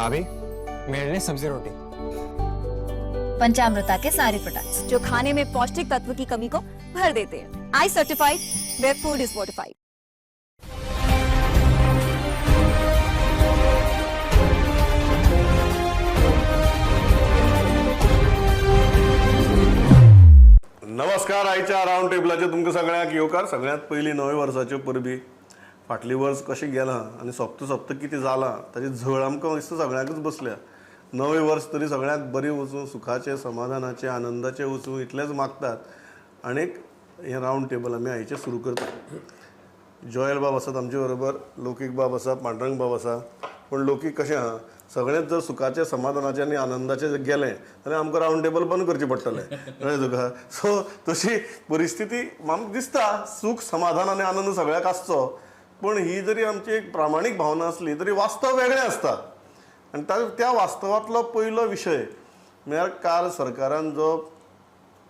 भाभी मेरे लिए सब्जी रोटी। पंचामृता के सारे प्रोडक्ट्स जो खाने में पौष्टिक तत्व की कमी को भर देते हैं। I certified where food is fortified. नमस्कार. आयच्या रावंड टेबलाचेर तुमकां सगळ्यांक येवकार. सगळ्यांत पयलीं नवे वर्साच्यो परबी. फाटली वर्स कशें गेलां आनी सोंपता कितें जालां ताची झळ आमकां दिसता सगळ्यांकच बसल्या. नवे वर्स तरी सगळ्यांक बरें वचूं, सुखाचें, समाधानाचें, आनंदाचें वचूं इतलेंच मागतात. आनीक हें रावंड टेबल आमी आयचें सुरू करतात. जॉयल बाब आसात आमचे बरोबर, लौकीक बाब आसा, पांडुरंग बाब आसा. पूण लौकीक कशें आहा, सगळेंच जर सुखाचें, समाधानाचें आनी आनंदाचें जर गेलें जाल्यार आमकां रावंड टेबल बंद करचें पडटलें, कळ्ळें तुका. सो तशी परिस्थिती म्हाका दिसता. सूख, समाधान आनी आनंद सगळ्याक आसचो, पूण ही जरी आमची एक प्रामाणीक भावना असली तरी वास्तव वेगळें आसता. आनी त्या वास्तवांतलो पयलो विशय म्हळ्यार काल सरकारान जो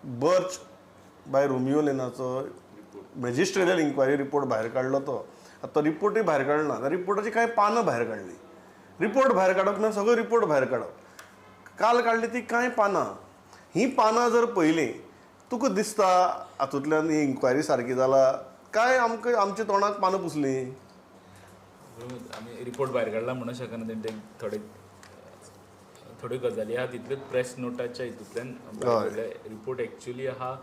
बर्च बाय रोमियो लेनाचो मॅजिस्ट्रेरियल इन्क्वायरी रिपोर्ट भायर काडलो तो रिपोर्टूय भायर काडना. त्या रिपोर्टाची कांय पानां भायर काडली. रिपोर्ट भायर काडप ना, सगळो रिपोर्ट भायर काडप. काल काडली ती कांय पानां. ही पानां जर पयलीं तुका दिसता हातूंतल्यान ही इन्क्वायरी सारकी जाला काय आमकां आमच्या तोंडाक पानां पुसलीं? आमी रिपोर्ट भायर काडला म्हणूं शकना. तेंचे थोड्यो गजाली आहा तितल्योच प्रेस नोटाच्या हितूंतल्यान रिपोर्ट एक्चुअली आहा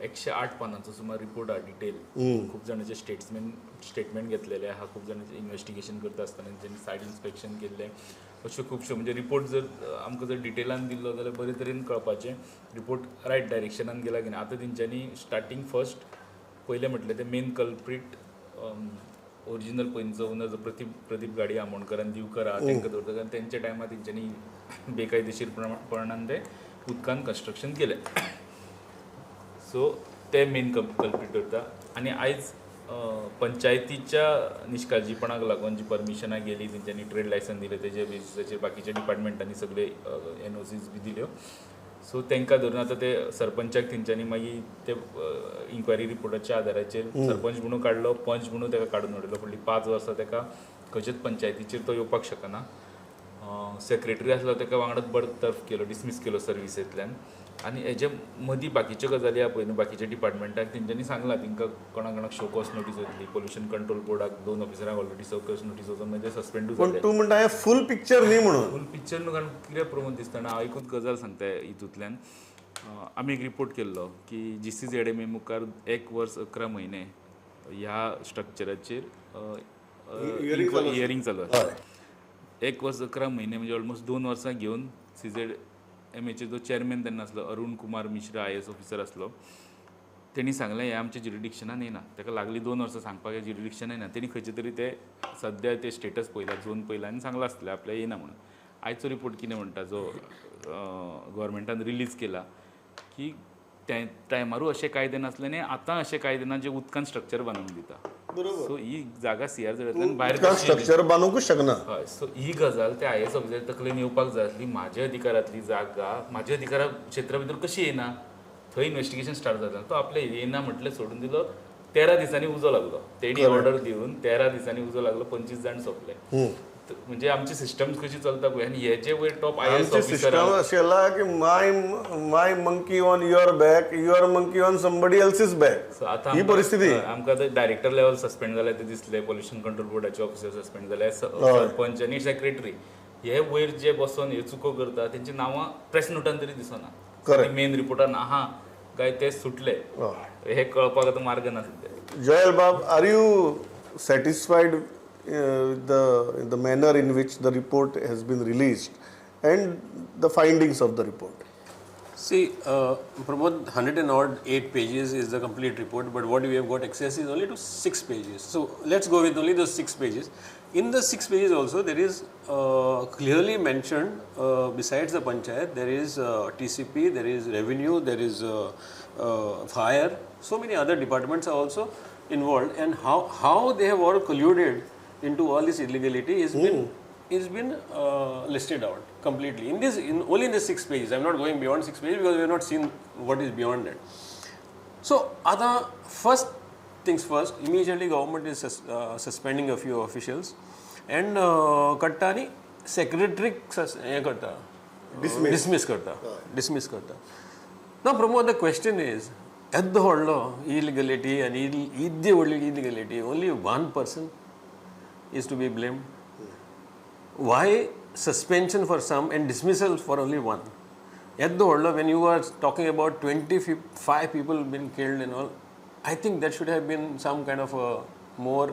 108 पानांचो सुमार रिपोर्ट आहा. डिटेल खूब जाणांचे स्टेटमेंट घेतलेले आहा. खूब जाणांचे इन्व्हेस्टिगेशन करता आसतना तेंच्यांनी सायट इन्स्पेक्शन केल्लें. अश्यो खुबश्यो म्हणजे रिपोर्ट जर आमकां जर डिटेलान दिल्लो जाल्यार बरे तरेन कळपाचें रिपोर्ट रायट डायरेक्शनान गेला की ना. आतां तेंच्यांनी स्टार्टींग फर्स्ट पयलें म्हटलें तें मेन कल्प्रीट ओरिजिनल पयलींचो ओनर जो प्रदीप गाडी आमोणकरान दिवकर आहा तांकां दवरता. आनी तेंच्या टायमार तेंच्यांनी बेकायदेशीरपणान तें उदकान कन्स्ट्रक्शन केलें. सो ते मेन कल्प्रीट धरता. आनी आयज पंचायतीच्या निश्काळजीपणाक लागून जी परमिशनां गेली, तेंच्यांनी ट्रेड लायसन दिलें, तेजे बेसिसाचेर बाकीच्या डिपार्टमेंटांनी सगळे NOCs बी दिल्यो. सो तांकां धरून आतां ते सरपंचाक तेंच्यांनी मागीर ते इन्क्वायरी रिपोर्टाच्या आदाराचेर सरपंच म्हणून काडलो, पंच म्हणून ताका काडून उडयलो. फुडलीं 5 वर्सां ताका खंयच्याच पंचायतीचेर तो येवपाक शकना. सेक्रेटरी आसलो ताका वांगडाच बरतर्फ केलो, डिसमीस केलो सर्विसेंतल्यान. आनी हेजे मदीं बाकीच्यो गजाली आहा पळय न्हू, बाकीच्या डिपार्टमेंटाक तेंच्यांनी सांगलां तांकां कोणाक शोकॉस नोटीस वयतली. पोल्युशन कंट्रोल बोर्डाक 2 ऑफिसरांक ऑलरेडी शोकॉस नोटीस वचून म्हणजे सस्पेंडूच पण तूं म्हणटा हें फूल पिक्चर न्ही म्हणून. फूल पिक्चर न्हू, कारण कितें प्रमोद दिसता हांव एकूच गजाल सांगता हितूंतल्यान. आमी एक रिपोर्ट केल्लो की GCZMA मुखार 1 वर्स 11 म्हयने ह्या स्ट्रक्चराचेर हियरिंग चालू आसा. 1 वर्स 11 म्हयने म्हणजे ऑलमोस्ट 2 वर्सां घेवन CZMAचे जो चेअरमॅन तेन्ना आसलो अरुण कुमार मिश्रा IAS ऑफिसर आसलो, तेणी सांगलें हें आमच्या ज्युरिडिक्शनान येना. ताका लागली 2 वर्सां सांगपाक हें ज्युरिडिक्शन येना. तेणी खंयचे तरी ते सद्या ते स्टेटस पयला, झोन पयला आनी सांगलां आसतलें आपल्या येना म्हणून. आयचो रिपोर्ट कितें म्हणटा जो गव्हर्मेंटान रिलीज केला की त्या टायमारूय अशें कायदे नासले आनी आतां अशें कायदे ना जे उदकान स्ट्रक्चर बांदूंक दिता. सो ही जागा CRZ भायर स्ट्रक्चर बांदूंकूच शकना. हय. सो ही गजाल त्या IAS ऑफिसर तकलेन येवपाक जाय आसली. म्हाज्या अधिकारांतली जागा म्हाज्या अधिकारा क्षेत्रा भितर कशी येना? थंय इन्व्हेस्टिगेशन स्टार्ट जाता. तो आपले येना म्हटलें सोडून दिलो. 13 दिसांनी उजो लागलो. तेणी ऑर्डर दिवन 13 दिसांनी उजो लागलो. 25 जाण सोंपले. म्हणजे आमची सिस्टम्स कशी चलता पळय. आनी हे जे वयर टॉप IAS ऑफिसर आसला की my monkey on your back, your monkey on somebody else's back. ही परिस्थिती. आमकां आतां डायरेक्टर लेवल सस्पेंड जाले ते दिसले. पोल्युशन कंट्रोल बोर्डाचे ऑफिसर सस्पेंड जाले. सरपंच आनी सेक्रेटरी हे वयर जे बसून हे चुको करता तेंची नांवां प्रेस नोटान तरी दिसना. मेन रिपोर्टान आहा काय ते सुटले हे कळपाक आतां मार्ग ना सध्या. जॉयल बाब, are you satisfied the manner in which the report has been released and the findings of the report? See, Pramod, 108 pages is the complete report, but what we have got access is only to 6 pages. So let's go with only those 6 pages. In the 6 pages also, there is clearly mentioned, besides the panchayat, there is TCP, there is revenue, there is fire. So many other departments are also involved, and how they have all colluded into all this illegality is been listed out completely only in the 6 pages. I'm not going beyond 6 pages because we have not seen what is beyond that. So other first things first, immediately government is suspending a few officials and Kattani सेक्रेटरीक हें करता dismiss करता ना Pramod the question is येद्दो व्हडलो illegality आनी इतली व्हडली illegality only one person is to be blamed. Why suspension for some and dismissal for only one? At the whole, when you are talking about 25 people been killed and all, I think that should have been some kind of a more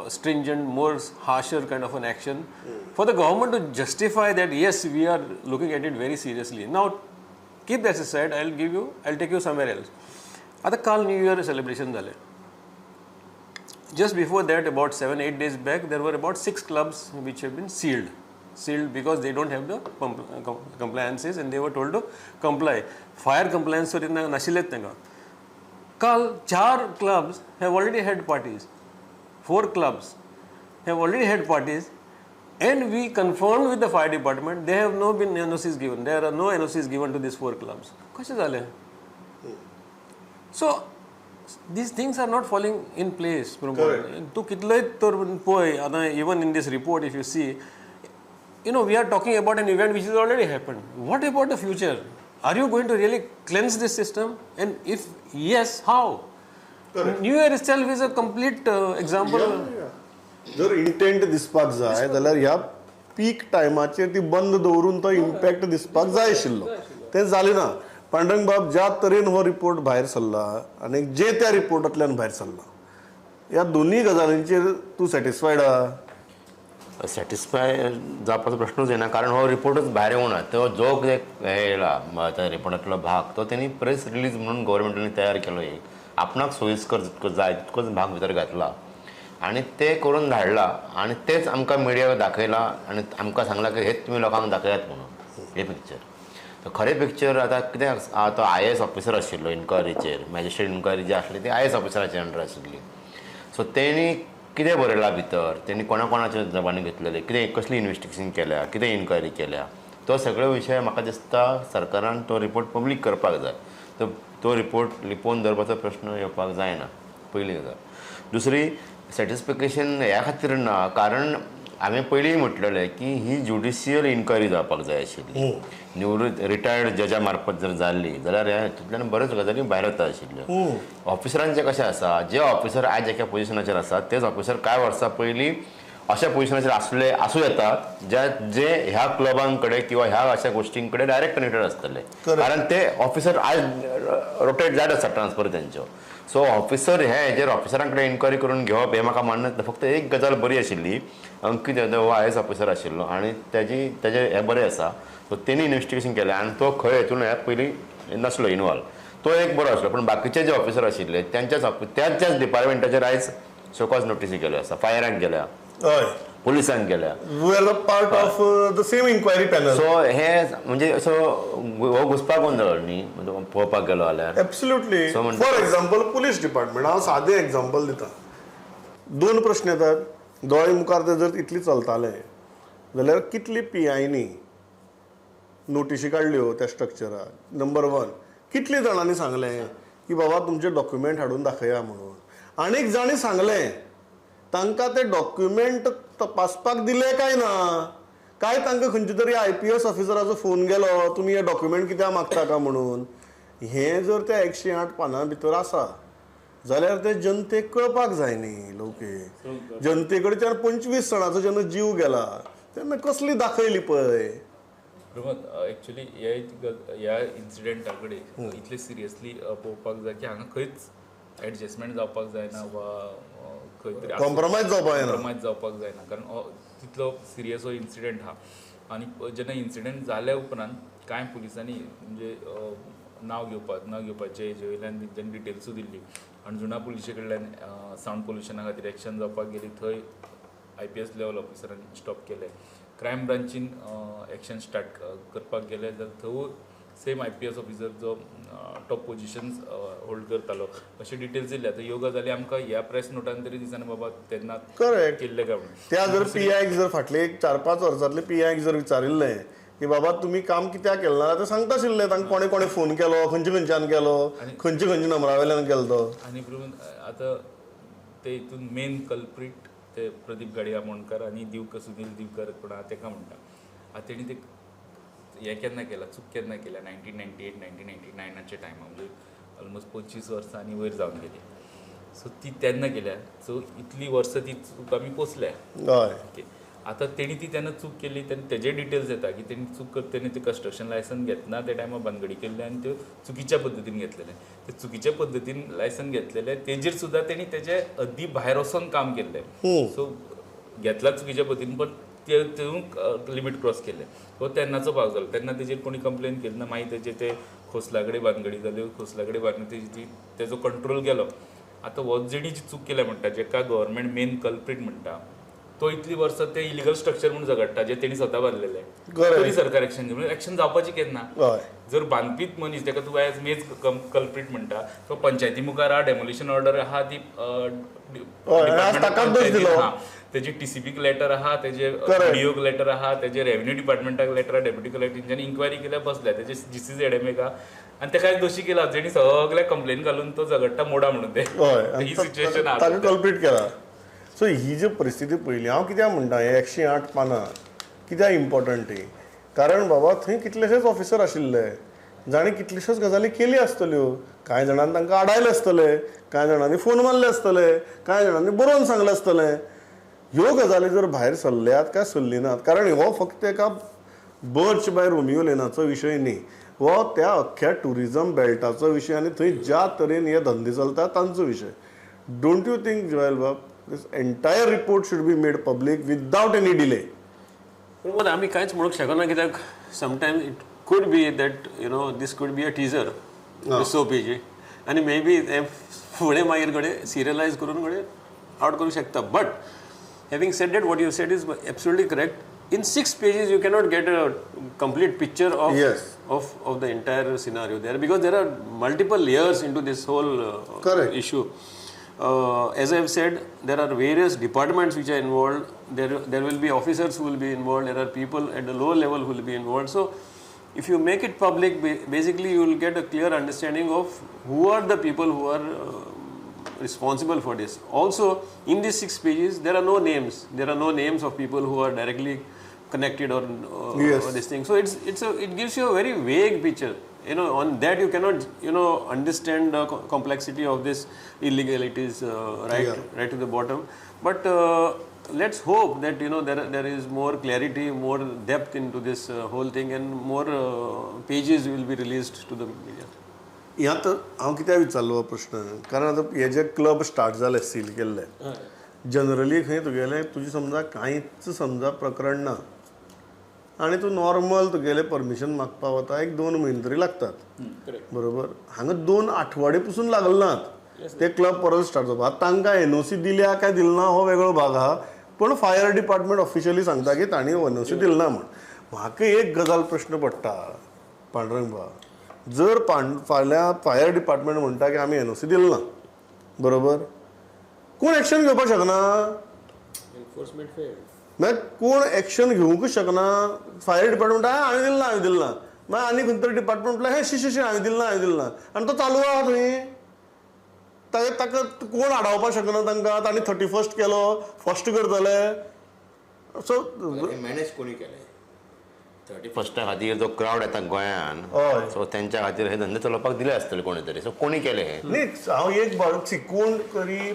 stringent, more harsher kind of an action for the government to justify that yes, we are looking at it very seriously. Now, keep that aside. I'll take you somewhere else. आता काल New Year celebration झाले. Just before that, about 7-8 days back, there were about 6 clubs which have been sealed because they don't have the compliances and they were told to comply. Fire compliance वर नाशिल्लेत तेंका. काल 4 clubs have already had parties. 4 clubs have already had parties, and we confirmed with the fire department they have no been NOCs given. There are no NOCs given to these 4 clubs. कशें जालें? So these things are not falling in place. तू कितलोय तर पळय आतां even in this report if you see, you know, we are talking about an event which has already happened. What about the future? Are you going to really cleanse this system? And if yes, how? New Year itself is a complete example. जर intent दिसपाक जाय जाल्यार ह्या पीक टायमाचेर ती बंद दवरून तो impact दिसपाक जाय आशिल्लो, तें जालें ना. पांडुरंग बाब ज्या तरेन हो रिपोर्ट भायर सरला आनी जे त्या रिपोर्टांतल्यान भायर सरला, ह्या दोनूय गजालींचेर तूं सॅटिस्फायड आहा? सॅटिस्फाय जावपाचो प्रश्नूच येना, कारण हो रिपोर्टूच भायर येवना. तो जो कितें येयला त्या रिपोर्टांतलो भाग तो तेणी प्रेस रिलीज म्हणून गव्हर्मेंटानी तयार केलो. एक आपणाक सोयीस्कर जितको जाय तितकोच भाग भितर घातला आनी ते करून धाडला आनी तेच आमकां मिडियाक दाखयला आनी आमकां सांगला की हेच तुमी लोकांक दाखयात म्हणून हे पिक्चर. खरें पिक्चर आतां कितें तो IAS ऑफिसर आशिल्लो इन्क्वायरीचेर, मॅजिस्ट्रेट इन्क्वायरी जी आसली ती IAS ऑफिसराच्या अंडर आशिल्ली. सो तेणी कितें बरयलां भितर, तेणी कोणाच्या जबानी घेतलेले, कितें कसली इन्वेस्टिगेशन केल्या, कितें इन्क्वायरी केल्या, तो सगळो विशय म्हाका दिसता सरकारान तो रिपोर्ट पब्लीक करपाक जाय. तो रिपोर्ट लिपोवन दवरपाचो प्रश्न येवपाक जायना, पयली गजाल. दुसरी, सॅटिस्फिकेशन ह्या खातीर ना, कारण हांवें पयलींय म्हटलेलें की ही ज्युडिशियल इन्क्वायरी जावपाक जाय आशिल्ली. रिटायर्ड जजा मार्फत जर जाल्ली जाल्यार ह्या हितूंतल्यान बऱ्योच गजाली भायर येता आशिल्ल्यो. ऑफिसरांचें कशें आसा, जे ऑफिसर आयज एका पोजिशनाचेर आसात तेच ऑफिसर कांय वर्सां पयलीं अशा पोजिशनाचेर आसूं येतात जे ह्या क्लबां कडेन किंवा ह्या अशा गोश्टीं कडेन डायरेक्ट कनेक्टेड आसतले, कारण ते ऑफिसर आयज रोटेट जायत आसता ट्रान्सफर तेंच्यो. सो ऑफिसर हेजेर ऑफिसरां कडेन इन्क्वायरी करून घेवप हें म्हाका मान्य ना. फक्त एक गजाल बरी आशिल्ली, अंकीत यादव हो IAS ऑफिसर आशिल्लो आनी तेजें हें बरें आसा. सो तेणी इन्वेस्टिगेशन केलें आनी तो खंय हेतून ह्यात पयलीं नासलो इनवॉल्व, तो एक बरो आसलो. पूण बाकीचे जे ऑफिसर आशिल्ले त्याच डिपार्टमेंटाचेर आयज शोकॉज नोटीसी केल्यो आसा, फायरांक गेल्या, पुलिसांक गेल्या. Part of the same inquiry panel. So हे म्हणजे असो हो घुसपाक गोंधळ न्ही पळोवपाक गेलो जाल्यार. Absolutely. For example police department, हांव सादें एक्झाम्पल दिता. 2 प्रश्न येतात. दोळे मुखार ते जर इतली चलताले जाल्यार कितली PIनी नोटिशी काडल्यो त्या स्ट्रक्चराक? नंबर 1. कितली जाणांनी सांगलें की बाबा तुमचे डॉक्युमेंट हाडून दाखया म्हणून? आनीक जाणी सांगलें तांकां ते डॉक्युमेंट तपासपाक दिले काय ना, काय तांकां खंयच्या तरी IPS ऑफिसराचो फोन गेलो तुमी हे डॉक्युमेंट कित्याक मागता का म्हणून? हें जर त्या 108 पानां भितर आसा जाल्यार ते जनतेक कळपाक जाय न्ही. लोके जनते कडच्यान 25 जाणांचो जेन्ना जीव गेला तेन्ना कसली दाखयली पळय. प्रमोद, एक्चुअली ह्या इन्सिडेंटा कडेन इतले सिरियसली पळोवपाक जाय की हांगा खंयच एडजस्टमेंट जावपाक जायना वा खंय तरी कॉम्प्रोमायज जावपाक जायना, कारण तितलो सिरियस हो इन्सिडेंट आहा. आनी जेन्ना इन्सिडेंट जाल्या उपरांत कांय पुलिसांनी म्हणजे नांव घेवपाचें जे वयल्यान तेंच्यांनी डिटेल्सूय दिल्ली. अंजुणा पुलिशे कडल्यान सावंड पोल्युशना खातीर एक्शन जावपाक गेली, थंय IPS लेवल ऑफिसरांनी स्टॉप केलें. क्रायम ब्रांचीन एक्शन स्टार्ट करपाक गेले जाल्यार थंय सेम IPS ऑफिसर जो टॉप पोजिशन्स होल्ड करतालो अशे डिटेल्स दिले. आतां ह्यो गजाली आमकां ह्या प्रेस नोटान तरी दिसना बाबा तेन्ना केल्ले काय म्हणून. त्या जर PIक जर फाटले 4-5 वर्सांतले PIक जर विचारिल्लें की बाबा तुमी काम कित्याक केलें ना, ते सांगता आशिल्ले तांकां कोणे फोन केलो, खंयच्यान केलो, खंयच्या नंबरा वयल्यान केलो तो. आनी आतां ते हितून मेन कल्प्रीट ते प्रदीप गाडी आमोणकर आनी सुनील दिवकर कोण आहा तेका म्हणटा तेणी ते हें केन्ना केला चूक केन्ना केल्या 1998 1999च्या टायमार म्हणजे ऑलमोस्ट 25 वर्सां आनी वयर जावन गेली सो ती तेन्ना केल्या सो इतली वर्सां ती चूक आमी पोसल्या हय ओके आतां तेणी ती तेन्ना चूक केली तेन्ना तेजे डिटेल्स येता की तेणी चूक करतना ते कन्स्ट्रक्शन लायसन घेतना त्या टायमार बांदगडी केल्ले आनी त्यो चुकीच्या पद्दतीन घेतलेले ते चुकीच्या पद्दतीन लायसन घेतलेले तेजेर सुद्दां तेणी तेजे हद्दी भायर वचोन काम केल्लें सो घेतला चुकीच्या पद्दतीन पण ते लिमीट क्रॉस केले हो तेन्नाचो भाग जालो तेन्ना तेजेर कोणी कंप्लेन केली ना मागीर तेजे ते खोसलागडे बांदगडी जाल्यो खोसलागडे बांदगडी तेजो कंट्रोल गेलो आतां हो जेणी जी चूक केल्या म्हणटा जेका गव्हर्मेंट मेन कल्प्रीट म्हणटा तो इतली वर्सां ते इलिगल स्ट्रक्चर म्हणून झगडटा जे तेणी स्वता बांदलेले तरी सरकार एक्शन घेवन एक्शन जावपाची केन्ना जर बांदपीत मनीस तेका तूं एज मेज कल्प्रीट म्हणटा तो पंचायती मुखार आहा डेमोलिशन ऑर्डर आहा ती तेजी टीसीपीक लेटर आहा तेजे डीओक लेटर आहा तेजे रेव्हेन्यू डिपार्टमेंटाक लेटर आहा डेप्युटी कलेक्टर तेंच्यांनी इन्क्वायरी केल्या बसल्या तेजे GCZMA आनी तेका दोशी केला जेणी सगळे कंप्लेन घालून तो झगडटा मोडा म्हणून ते ही सिच्युएशन आहा ताका कल्प्रीट केला सो ही जी परिस्थिती पयली हांव कित्याक म्हणटा हे 108 पानां कित्याक इम्पॉर्टंट ही कारण बाबा थंय कितलेशेच ऑफिसर आशिल्ले जाणी कितल्योश्योच गजाली केली आसतल्यो कांय जाणांनी तांकां आडायले आसतले कांय जाणांनी फोन मारले आसतले कांय जाणांनी बरोवन सांगले आसतले ह्यो गजाली जर भायर सरल्यात काय सरली नात कारण हो फक्त एका बर्च बाय रोमियो लेनाचो विशय न्ही हो त्या अख्ख्या टुरिजम बेल्टाचो विशय आनी थंय ज्या तरेन हे धंदे चलता तांचो विशय डोंट यू थिंक जोयल बाब this entire report should be made public without any delay Pramod आमी कांयच म्हणूंक शकना कित्याक sometimes it could be that this could be a teaser so page आणि मे बी फुडें मागीर घडे सिरियलायज करून घडे आउट करूंक शकता but having said that what you said is absolutely correct in 6 pages you cannot get a complete picture of the entire scenario there because there are multiple layers into this whole issue as I have said there are various departments which are involved there will be officers who will be involved there are people at the lower level who will be involved so if you make it public basically you will get a clear understanding of who are the people who are responsible for this also in these 6 pages there are no names of people who are directly connected or this thing so it gives you a very vague picture on that you cannot understand the complexity of this illegalities right to the bottom but let's hope that there is more clarity more depth into this whole thing and more pages will be released to the media ह्यात हांव कित्याक विचारलो हो प्रश्न कारण आतां हे जे क्लब स्टार्ट जाले सील केल्ले जनरली खंय तुगेले तुजी समजा कांयच समजा प्रकरण ना आनी तूं नॉर्मल तुगेले परमिशन मागपाक वता 1-2 म्हयने तरी लागतात बरोबर हांगा 2 आठवडे पसून लागले नात ते क्लब परत स्टार्ट जावपाक तांकां NOC दिल्या काय दिल ना हो वेगळो भाग आहा पण फायर डिपार्टमेंट ऑफिशियली सांगता की तांणी NOC दिल ना म्हण म्हाका एक गजाल प्रश्न पडटा पांडुरंग बा जर फाल्यां फायर डिपार्टमेंट म्हणटा की आमी NOC दिल ना बरोबर कोण एक्शन घेवपाक शकना एन्फोर्समेंट फेल मागीर कोण एक्शन घेवंकूच शकना फायर डिपार्टमेंट हांवें दिल ना मागीर आनी खंय तरी डिपार्टमेंट म्हणल्यार हे शी हांवें दिल ना आनी तो चालू आहा थंय ताका कोण आडावपाक शकना तांकां तांणी 31st केलो फर्स्ट करतले सो मॅनेज कोणी केले 31st खातीर जो क्रावड येता गोंयान सो तेंच्या खातीर हे धंदे चलोवपाक दिले आसतले कोणी तरी सो कोणी केले हे न्ही हांव एक बाबत कोण तरी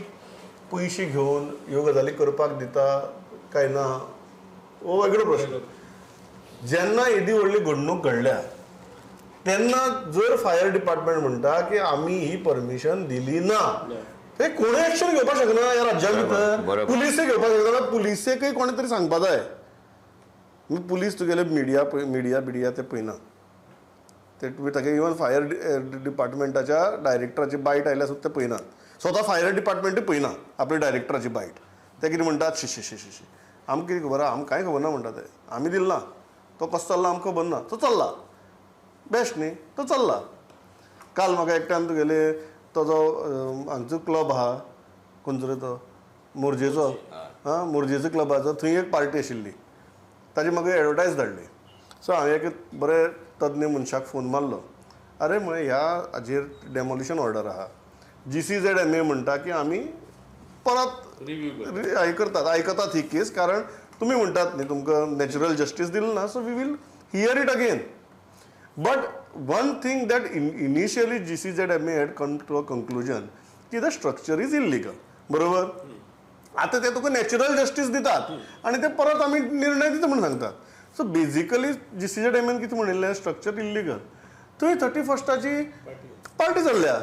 पयशे घेवन ह्यो गजाली करपाक दिता काय ना हो वेगळो प्रश्न जेन्ना येदी व्हडली घडणूक घडल्या तेन्ना जर फायर डिपार्टमेंट म्हणटा की आमी ही परमिशन दिली ना ते कोणूय एक्शन घेवपाक शकना ह्या राज्या भितर पुलिसय घेवपाक शकना पुलिसेकय कोणी तरी सांगपा जाय पुलीस तुगेले मिडिया ते पळयना ते ताका इवन फायर डिपार्टमेंटाच्या डायरेक्टराची बायट आयल्या सुद्दां ते पळयनात स्वता फायर डिपार्टमेंटूय पळयना आपल्या डायरेक्टराची बायट ते कितें म्हणटात शी आमकां कितें खबर आहा आमकां कांय खबर ना म्हणटा ते आमी दिल ना तो कसो चल्ला आमकां खबर ना तो चल्ला बेस्ट न्ही तो चल्ला काल म्हाका एकट्यान तुगेले तो जो हांगचो क्लब आहा खंयचो रे तो मोरजेचो मोरजेचो क्लबाचो थंय एक पार्टी आशिल्ली ताजी म्हाका एडवर्टायज धाडली सो हांवें एक बरे तज्ञ मनशाक फोन मारलो अरे म्हळें ह्या हाजेर डेमोलिशन ऑर्डर आहा GCZMA म्हणटा की आमी परत हे करतात, आयकतात ही केस, कारण तुम्ही म्हणटात न्ही तुमकां नॅचरल जस्टीस दिलं ना, so we will hear it again. But one thing that initially GCZMA had come to a conclusion की द स्ट्रक्चर इज इल्लिगल, बरोबर. आता ते तुका नॅचरल जस्टीस दितात आणि ते परत आम्ही निर्णय दिता म्हणून सांगतात. सो बेजिकली GCZMA कितें म्हणिल्लें, स्ट्रक्चर इल्लिगल, थंय 31ची पार्टी चल्ल्या.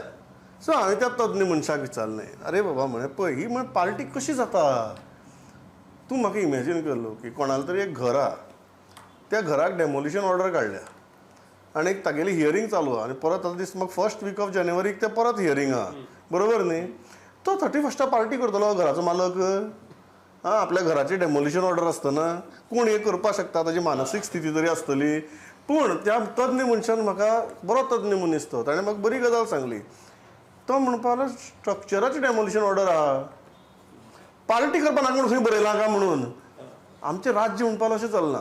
सो हांवें त्या तज्ञ मनशाक विचारलें, अरे बाबा म्हणे पळय ही म्हण पार्टी कशी जाता. तूं म्हाका इमॅजीन केल्लो की कोणालें तरी एक घर आहा, त्या घराक डेमोलिशन ऑर्डर काडल्या आनी एक तागेली हियरींग चालू आहा, आनी परत आतां दिस म्हाका 1st वीक ऑफ जानेवारीक ते परत हियरींग आहा, बरोबर न्ही. तो 31 पार्टी करतलो घराचो मालक. आपल्या घराची डेमोलिशन ऑर्डर आसतना कोण हे करपाक शकता, ताची मानसीक स्थिती तरी आसतली. पूण त्या तज्ञ मनशान म्हाका, बरो तज्ञ मनीस तो, ताणें म्हाका बरी गजाल सांगली. तो म्हणपा लागलो स्ट्रक्चराची डेमोलिशन ऑर्डर आहा, पार्टी करपा नाका म्हणून खंय बरयलां काय म्हणून. आमचें राज्य म्हणपा लागलो अशें चलना.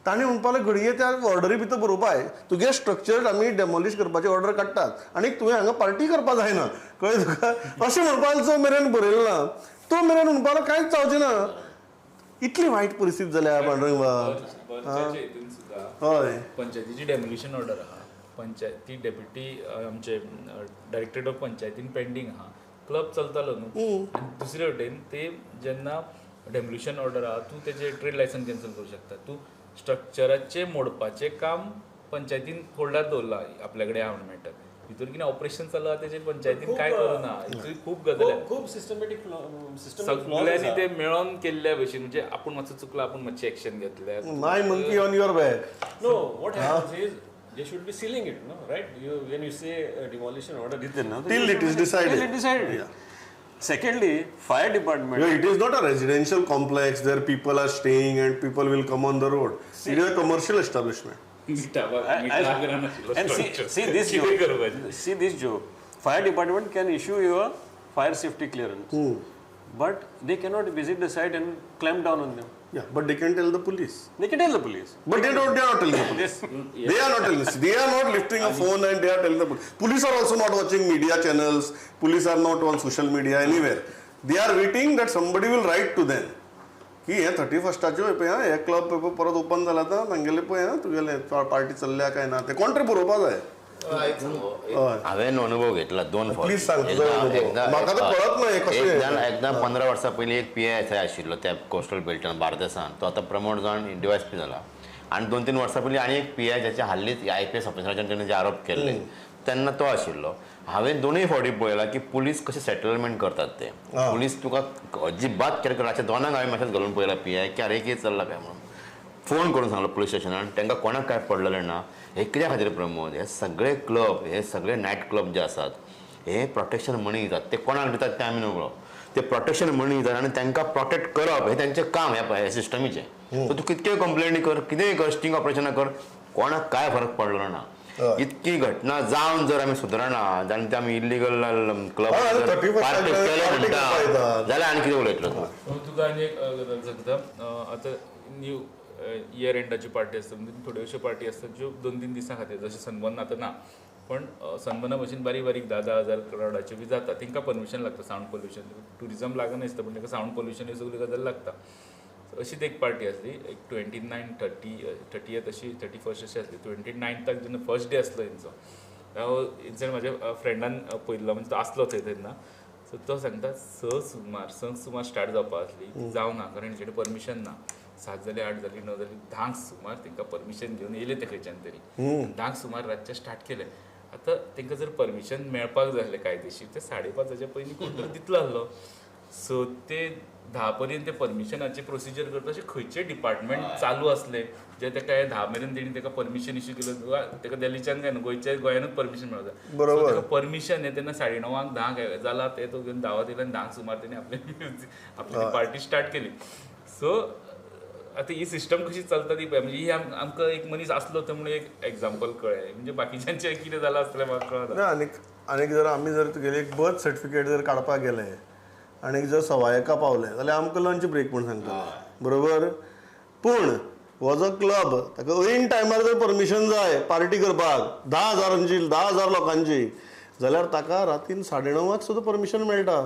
ताणें म्हणपा लागलो घडये त्या ऑर्डरी भितर बरोवपाय तुगे स्ट्रक्चर आमी डेमोलिश करपाची ऑर्डर काडटात आनी तुवें हांगा पार्टी करपा जायना, कळ्ळें तुका. अशें म्हणपाक जो मेरेन बरयलें ना तो मेरेन म्हणपा लागलो कांयच जावचें ना. इतली वायट परिस्थिती जाल्या पांडुरंग बाब. हय, पंचायतीची डेमोलिशन ऑर्डर आहा, पंचायती डेप्युटी आमचे डायरेक्टरेट ऑफ पंचायतीन पेंडींग आहा, क्लब चलतालो न्हू. आनी दुसरे वटेन ते जेन्ना डेमोलिशन ऑर्डर आहा, तूं तेजें ट्रेड लायसन कॅन्सल करूं शकता. तूं स्ट्रक्चराचें मोडपाचें काम पंचायतीन फोल्डार दवरला, आपल्या कडेन हाडून मेळटा. भितर कितें ऑपरेशन चालू आहा तेजेर पंचायतीन कांय करूना. हितूय खूब गजाली खूप सिस्टमॅटिक सगळ्यांनी ते मेळोन केल्ल्या भशेन, म्हणजे आपूण मातसो चुकला, आपूण मातशी एक्शन घेतल्या. My monkey on your back. No, what happens is they should be sealing it, no? Right? When you say demolition order, Till it is decided. Till it is decided. Yeah. Secondly, fire department. It is not a residential complex where people are staying and people will come on the road. It is a commercial establishment. And see this joke. See this joke. Fire department can issue you a fire safety clearance, but they cannot visit the site and clamp down on them. Yeah, but they can tell the police. They can tell the police. But they are not telling the police. They are not telling this. They are not lifting a phone and they are telling the police. Police are also not watching media channels. Police are not on social media anywhere. They are waiting that somebody will write to them. की हे 31चे पळय हा, हे club परत open जाला तर तांगेले पळय हा, तुगेले पार्टी चल्ल्या काय ना ते कोण तरी बरोवपा जाय. हांवें अनुभव घेतला 2 फावट. प्लीज सांग म्हाका तर कळत नाही कशें. एकदा 15 वर्सां पयलीं एक PISI आशिल्लो त्या कोस्टल बेल्टान बार्देसान, तो आतां प्रमोट जावन DYSP जाला. आनी 2-3 वर्सां पयलीं आनी एक PI जाचे हाल्लीच IPS ऑफिसराच्यान तेणें जे आरोप केल्ले तेन्ना तो आशिल्लो. हांवें 2 फावटी पळयलां की पुलीस कशें सेटलमेंट करतात ते. पुलीस तुका अजिबात केलें रातच्या 2 हांवें मॅसेज घालून पळयला PI की अरे कितें चल्लां काय म्हणून. फोन करून सांगलो पुलीस स्टेशनान, तांकां कोणाक काय पडलेलें ना. हे कित्या खातीर प्रमोद, हे सगळे क्लब, हे सगळे नायट क्लब जे आसात हे प्रोटेक्शन मनी दितात. ते कोणाक दितात ते आमी नकळो. ते प्रोटेक्शन मनी दितात आनी तांकां प्रोटेक्ट करप हे तेंचें काम हे सिस्टमीचें. सो तूं कितकेय कंप्लेनी कर, कितेंय कर, स्टिंग ऑपरेशनां कर, कोणाक काय फरक पडलो ना. इतकी घटना जावन जर आमी सुदरना जाल्यार ते आमी इल्लिगल क्लब पार्टी केले म्हणटा जाल्यार आनी कितें उलयतलो तूं. तुका आनी एक गजाल सांगता. आतां न्यू इयर एंडाची पार्टी आसता, म्हणजे थोड्योश्यो पार्टी आसतात ज्यो 2-3 दिसां खातीर, जशें सनबर्न आतां ना, पण सनबर्ना भशेन बारीक 10,000 क्रावडाचे बी जाता. तांकां परमिशन लागता, सावंड पोल्युशन. टुरिजम लागना दिसता पण ताका सावंड पोल्युशन ही सगळी गजाल लागता. अशीच एक पार्टी आसली, एक 29, 30th अशी 31st अशी आसली. 29th जेन्ना फर्स्ट डे आसलो हेंचो, हेंच्यान म्हाज्या फ्रेंडान पळयल्लो, म्हणजे तो आसलो थंय तेन्ना. सो तो सांगता 6 सुमार स्टार्ट जावपा आसली, जावना कारण हेंचे कडेन परमिशन ना. 7 जाली, 8 जाली, 9 जाली, 10 सुमार तांकां परमिशन घेवन येयले ते खंयच्यान तरी. 10 सुमार रातचे स्टार्ट केले. आतां तांकां जर परमिशन मेळपाक जाय आसलें कायदेशीर, ते 5:30 पयलीं कोण तरी दितलो आसलो. सो ते 10 पर्यंत ते परमिशनाचे प्रोसिजर करता. अशें खंयचे डिपार्टमेंट चालू असले जे ताका 10 मेरेन तेणी ताका परमिशन इश्यू केलं. ताका दिल्लीच्यान काय ना, गोंयांतूच परमिशन मेळटा. बरोबर. परमिशन हे तेन्ना 9:30 10 जाला ते तो घेवन धांवत येयलो आनी 10 सुमार तेणी आपली पार्टी स्टार्ट केली. सो आतां ही सिस्टम कशी चलता ती पळय, म्हणजे ही आमकां एक मनीस आसलो थंय म्हणून एक एग्जाम्पल कळ्ळें. म्हणजे बाकीच्यांचें कितें जालां आसतलें म्हाका कळना. आनीक जर आमी जर तुगेलें एक बर्थ सर्टिफिकेट जर काडपाक गेले आनी जर 1:15 पावले जाल्यार आमकां लंच ब्रेक म्हूण सांगता, बरोबर. पूण हो जो क्लब ताका ऐन टायमार जर परमिशन जाय पार्टी करपाक 10,000 लोकांची, जाल्यार ताका रातीन 9:30 सुद्दां परमिशन मेळटा,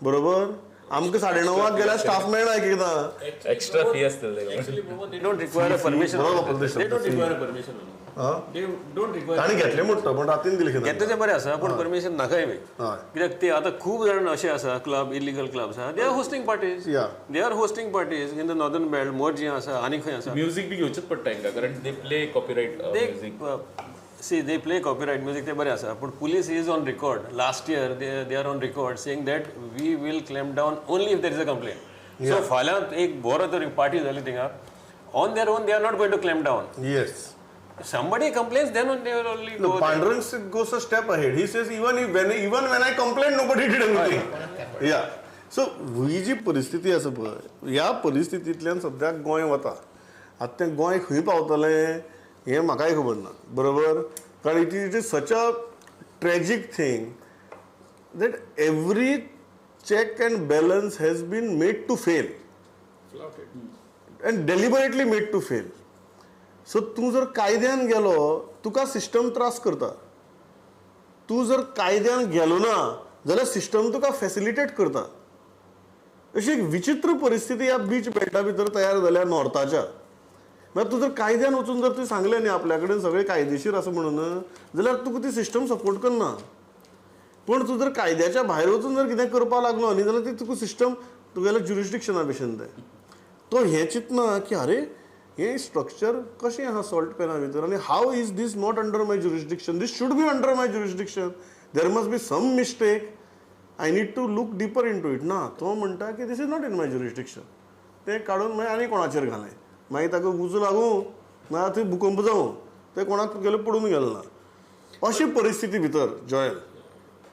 बरोबर. आमकां 9:30 गेल्यार स्टाफ मेळना एक एकदां. एक्स्ट्रा फी असतले They don't require a permission. बरोबर प्रदेश They don't fee. require a permission. हा? They don't require. ताणी घेतले म्हणटा पण रातीन दिले खंय घेतले ते बरें आसा पूण परमिशन नाकाय बी हय. कित्याक ते आतां खूब जाण अशे आसा क्लब इलिगल क्लब्स आहा they are hosting parties Yeah. They are hosting parties in the northern belt more जी आसा आनी खंय आसा म्युझिक बी घेवचेच पडटा हांकां कारण they play copyright music see they play copyright music ते बरें आसा पूण police is on record last year they are on record saying that we will claim down only if there is a complain so फाल्यां एक बरो तरी party जाली थिंगा on their own they are not going to claim down yes. somebody complains then they will only No, go there. Pandurang goes a step ahead. He says even when I complained, nobody did anything. Yeah. So ही जी परिस्थिती आसा पळय, ह्या परिस्थितींतल्यान सद्याक गोंय वता. आतां तें गोंय खंय पावतलें हें म्हाकाय खबर ना, बरोबर? कारण it is such a tragic thing that every check and balance has been made to fail. And deliberately made to fail. So तूं जर कायद्यान गेलो तुका सिस्टम त्रास करता. तूं जर कायद्यान गेलो ना जाल्यार सिस्टम तुका फॅसिलिटेट करता. अशी एक विचित्र परिस्थिती ह्या बीच बेल्टा भितर तयार जाल्या नॉर्थाच्या. मागीर तूं जर कायद्यान वचून जर तुवें सांगलें न्ही आपल्या कडेन सगळें कायदेशीर आसा म्हणून जाल्यार तुका ती सिस्टम सपोर्ट करना. पूण तूं जर कायद्याच्या भायर वचून जर कितें करपाक लागलो न्ही जाल्यार ती तुका सिस्टम तुगेल्या ज्युरिस्डिक्शना भशेन तें. तो हें चिंतना की आरे हे स्ट्रक्चर कशें आहा सॉल्ट पेना भितर आनी हाव is this not under my jurisdiction. This should be under my jurisdiction. There must be some mistake. I need to look deeper into it. ना तो म्हणटा की this is not in my jurisdiction. तें काडून मागीर आनी कोणाचेर घालें. मागीर ताका उजो लागूं ना थंय भुकंप जावं तें कोणाक गेलें पडून गेलें ना. अशी परिस्थिती भितर जॉयल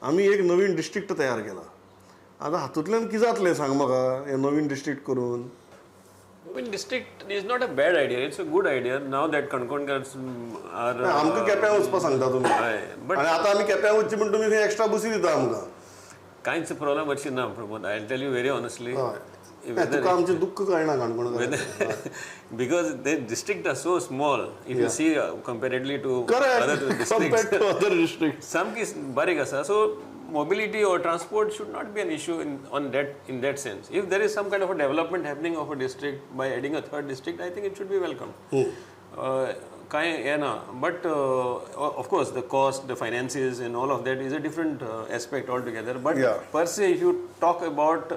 आमी एक नवीन डिस्ट्रिक्ट तयार केला. आतां हातूंतल्यान कितें जातलें सांग म्हाका हें नवीन डिस्ट्रिक्ट करून. I mean, district is not a bad idea. It's a good idea. Now that Kankondkars are. आमकां केप्यां वचपाक सांगता तुमी but आनी आतां आमी केप्यां वचची म्हण तुमी थंय एक्स्ट्रा बसी दिता आमकां. कांयच प्रॉब्लम अशी ना Pramod. I'll tell you very honestly. तुका आमचें दुख्ख कळना Canacona. Because the districts are so small. If you see comparatively to other districts. Some is barik asa. So mobility or transport should not be an issue in that sense. If there is some kind of a development happening of a district by adding a third district, I think it should be welcomed. But of course the cost, the finances and all of that is a different aspect altogether. But per se, if you talk about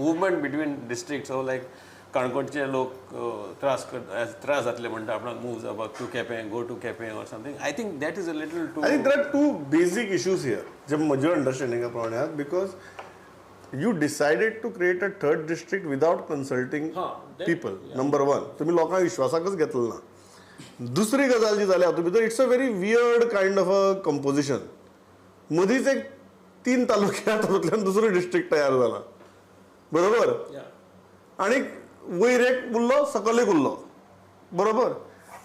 movement between districts, so like काणकोणचे लोक त्रास जातले म्हणटा आपणाक move जावपाक to Quepem go to Quepem or something. I think that is a little too. I think there are two basic issues here जे म्हज्या अंडरस्टँडिंगा प्रमाणे आहात. Because you decided to create a third district without consulting people. Number one तुमी लोकांक विश्वासाकच घेतलें ना. दुसरी गजाल जी जाल्या हातूंत भितर it's a very weird kind of a composition. मदींच एक 3 तालुके तातूंतल्यान दुसरो डिस्ट्रिक्ट तयार जाला बरोबर. आनी वयर एक उरलो सकयल एक उरलो बरोबर.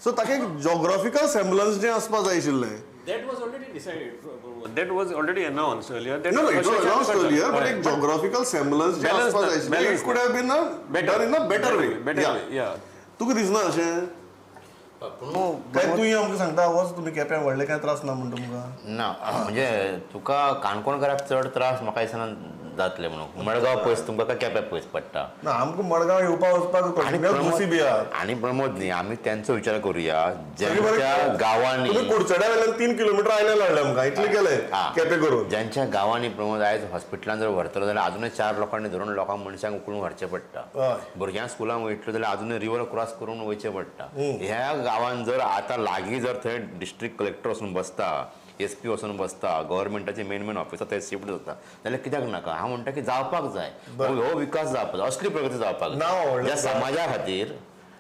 सो ताका एक जॉग्राफिकल सेम्बलन्स जें आसपाक जाय आशिल्लें. That was already decided. That was already announced earlier. No, it was announced earlier, but a geographical semblance जे आसपाक जाय आशिल्लें, it could have been done in a better way. Yeah. तुका दिसना अशें काय तुवें आमकां सांगता वच तुमी केप्यां व्हडले काय त्रास ना म्हणटा तुमकां. ना म्हणजे तुका काणकोणकाराक चड त्रास म्हाका दिसना जातले म्हणून. मडगांव पयस तुमकां काय केप्यां पयस पडटा. ना आमकां मडगांव येवपाक वचपाक कंटिन्युअस बसी बी आहात. आणि प्रमोद न्ही आमी त्यांचो विचार करूया ज्यांच्या गांवांनी तुमी कुडचड्या वयल्यान 3 किलोमिटर आयल्या लागले आमकां इतले केले केपें करून. ज्यांच्या गांवांनी प्रमोद आयज हॉस्पिटलान जर व्हरतलो जाल्यार अजूनय 4 लोकांनी धरून लोकांक मनशांक उखलून व्हरचें पडटा. भुरग्यांक स्कुलांक वयतलो जाल्यार अजूनय रिवर क्रॉस करून वयचें पडटा. ह्या गांवांत जर आतां लागीं जर थंय डिस्ट्रिक्ट कलेक्टर वचून बसता SP वचून बसता गव्हर्मेंटाचे मेन ऑफिसां थंय शिफ्ट जाता जाल्यार कित्याक नाका. हांव म्हणटा की जावपाक जाय. हो विकास जावपाक जाय. असली प्रगती जावपाक जाय ज्या समाजा खातीर.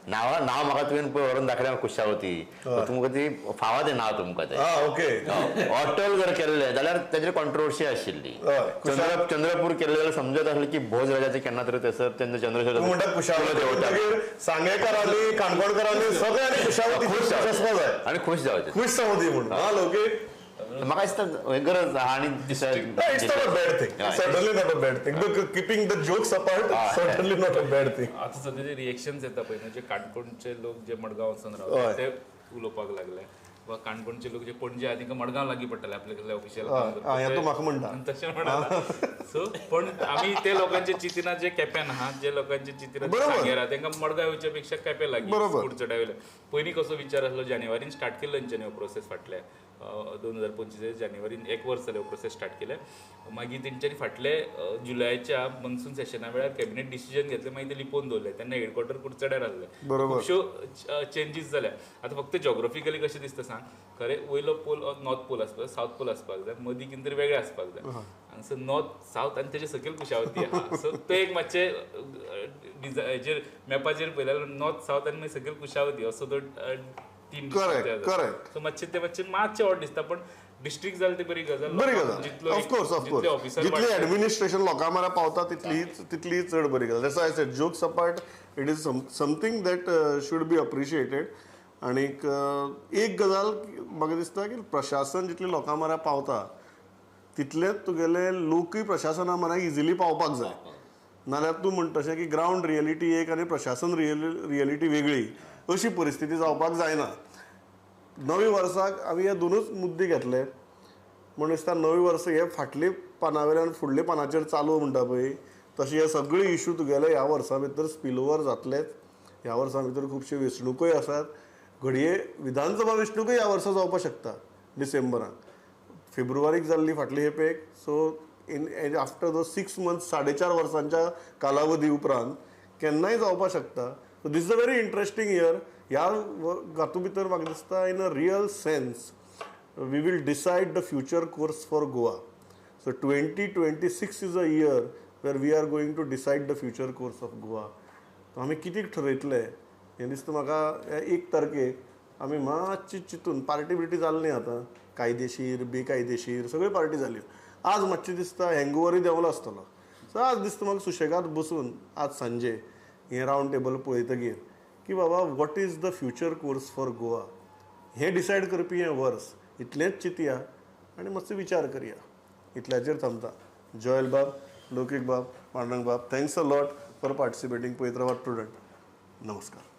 नांव म्हाका तुवें पळय व्हरून दाखयल्या कुशावती तुमकां ती फावां तें नांव तुमकां तें. ओके. अटल जर केल्लें जाल्यार तेजेर कॉन्ट्रोवर्सी आशिल्ली. चंद्रपूर केल्लें जाल्यार समजत आसलें की भोज राजाचे केन्ना तरी थंयसर तेंचो चंद्रशेखर सांगेकरांनी काणकोणकरांनी सगळ्यांनी कुशावती खुश आसपाक जाय आनी खुश जावचें. खुश जावं दी म्हणून. हा ओके. म्हाका दिसता गरज आहा आनी It's not a bad thing. It's certainly not a bad thing. Keeping the jokes apart, certainly not a bad thing. आता सध्या जे रिएक्शन्स येता पळय म्हणजे काणकोणचे लोक जे मडगांव वचून रावतात ते उलोवपाक लागले वा काणकोणचे लोक जे पणजे आहा तांकां मडगांव लागीं पडटले आपल्या ऑफिशियल हें तूं म्हाका म्हणटा तशें म्हणा सो पण आमी ते लोकांचे चिंतिना जे केप्यान आहात जे लोकांचे चिंतिना सांगेर आहा तांकां मडगांव येवच्या पेक्षा केपें लागीं फूड चडयले पयलीं कसो विचार आसलो जानेवारीन स्टार्ट केल्लो तेंच्यांनी हो प्रोसेस फाटल्या 2025 जानेवारीन 1 वर्स जालें हो प्रोसेस स्टार्ट केले मागीर तेंच्यांनी फाटले जुलयाच्या मनसून सेशना वेळार कॅबिनेट डिसिजन घेतले मागीर ते लिपोवन दवरले तेन्ना हेडक्वॉर्टर कुडचड्यार आसले खुबश्यो चेंजीस जाल्या आतां फक्त जॉग्राफिकली कशें दिसता सांग खरें वयलो पोल नॉर्थ पोल आसपाक सावथ पोल आसपाक जाय मदीं कितें तरी वेगळें आसपाक जाय हांगसर नॉर्थ सावथ आनी तेजे सकयल कुशावती आहा सो ते एक मातशें हेजेर मॅपाचेर पळयल्यार नॉर्थ सावथ आनी मागीर सकयल कुशावती असो तो करेक्ट सो मातशें ऑड दिसता पण डिस्ट्रिक्ट जालें ती बरी गजाल ऑफकोर्स जितली ऍडमिनिस्ट्रेशन लोकां म्हऱ्या पावता तितली चड बरी गजाल that's I said jokes apart it is something that should be appreciated आनीक एक गजाल म्हाका दिसता की प्रशासन जितले लोकां म्हऱ्या पावता तितलेच तुगेले लोकूय प्रशासना म्हऱ्या इजिली पावपाक जाय नाल्यार तूं म्हणटा तशें की ग्रावंड रियलिटी एक आनी प्रशासन रियलिटी वेगळी अशी परिस्थिती जावपाक जायना नवी वर्साक आमी हे दोनूच मुद्दे घेतले म्हण दिसता नवी वर्स हे फाटले पानावेल्यान फुडले पानाचेर चालू म्हणटा पळय तशें हे सगळे इश्यू तुगेले ह्या वर्सा भितर स्पील ओवर जातलेच ह्या वर्सां भितर खुबशे वेंचणुकोय आसात घडये विधानसभा वेंचणुकूय ह्या वर्सा जावपाक शकता डिसेंबराक फेब्रुवारीक जाल्ली फाटले हेपेक so in after the 6 months 4.5 वर्सांच्या कालावधी उपरांत केन्नाय जावपाक शकता so this is a very interesting year ह्या हातूंत भितर म्हाका दिसता in a real sense we will decide the future course for Goa so 2026 is a year where we are going to decide the future course of Goa आमी कितें ठरयतले हें दिसता म्हाका 1 तारखेक आमी मातशी चिंतून पार्टी बिर्टी जाल्ली आतां कायदेशीर बेकायदेशीर सगळ्यो पार्टी जाल्यो आज मातशें दिसता हँगओवरूय देंवलो आसतलो सो आज दिसता म्हाका सुशेगाद बसून आज सांजे हें रावंड टेबल पळयतकीर की बाबा what is the future course for Goa हें डिसायड करपी हें वर्स इतलेंच चिंतया आनी मातसो विचार करया इतल्याचेर थांबता जॉयल बाब लौकीक बाब पांडुरंग बाब थँक्स अ लॉट फॉर पार्टिसिपेटींग पवित्र स्टुडंट नमस्कार